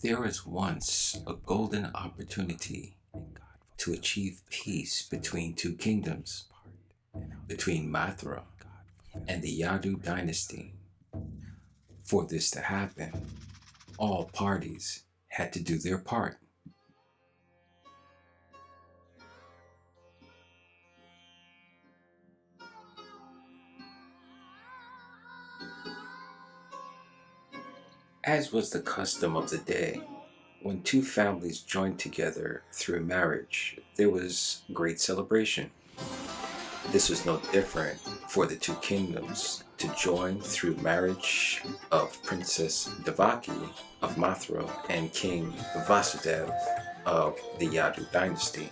There was once a golden opportunity to achieve peace between two kingdoms, between Mathura and the Yadu dynasty. For this to happen, all parties had to do their part. As was the custom of the day, when two families joined together through marriage, there was great celebration. This was no different for the two kingdoms to join through marriage of Princess Devaki of Mathura and King Vasudev of the Yadu dynasty.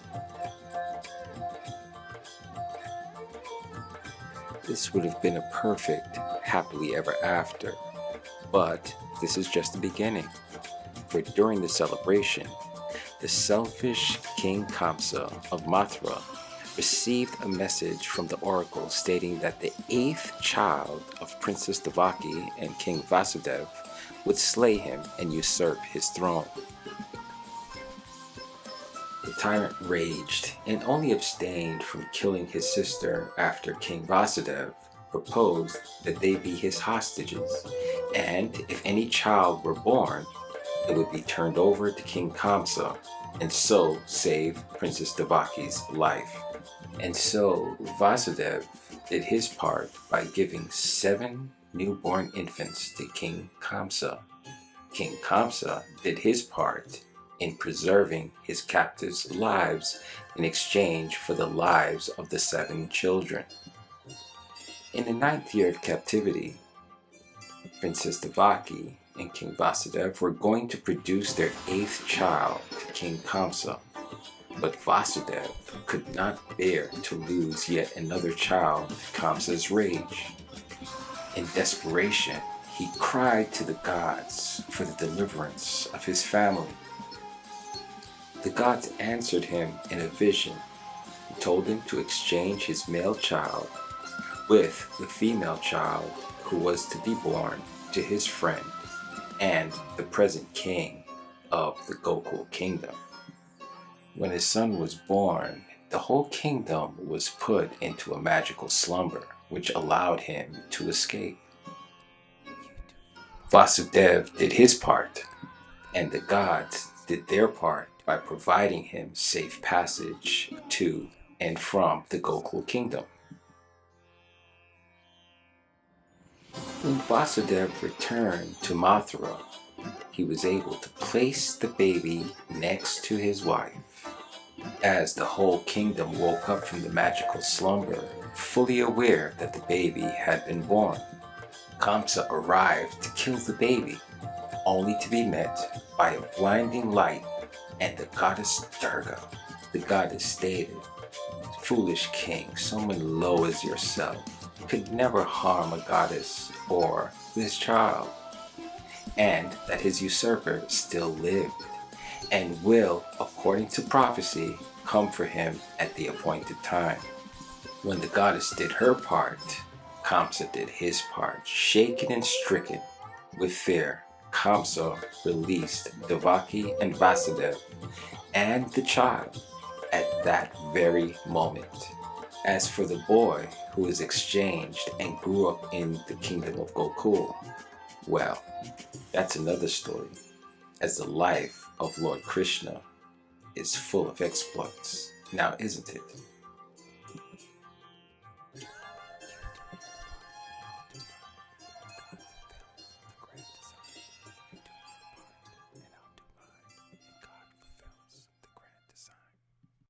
This would have been a perfect happily ever after, but this is just the beginning. For during the celebration, the selfish King Kamsa of Mathura received a message from the oracle stating that the eighth child of Princess Devaki and King Vasudev would slay him and usurp his throne. The tyrant raged and only abstained from killing his sister after King Vasudev proposed that they be his hostages, and if any child were born, it would be turned over to King Kamsa and so save Princess Devaki's life. And so Vasudev did his part by giving 7 newborn infants to King Kamsa. King Kamsa did his part in preserving his captives' lives in exchange for the lives of the 7 children. In the 9th year of captivity, Princess Devaki and King Vasudev were going to produce their 8th child to King Kamsa, but Vasudev could not bear to lose yet another child to Kamsa's rage. In desperation, he cried to the gods for the deliverance of his family. The gods answered him in a vision and told him to exchange his male child with the female child who was to be born to his friend and the present king of the Gokul kingdom. When his son was born, the whole kingdom was put into a magical slumber which allowed him to escape. Vasudev did his part, and the gods did their part by providing him safe passage to and from the Gokul kingdom. When Vasudev returned to Mathura, he was able to place the baby next to his wife. As the whole kingdom woke up from the magical slumber, fully aware that the baby had been born, Kamsa arrived to kill the baby, only to be met by a blinding light and the goddess Durga. The goddess stated, "Foolish king, someone low as yourself could never harm a goddess or this child," and that his usurper still lived and will, according to prophecy, come for him at the appointed time. When the goddess did her part, Kamsa did his part. Shaken and stricken with fear, Kamsa released Devaki and Vasudev and the child at that very moment. As for the boy who was exchanged and grew up in the kingdom of Gokul, well, that's another story, as the life of Lord Krishna is full of exploits, now isn't it?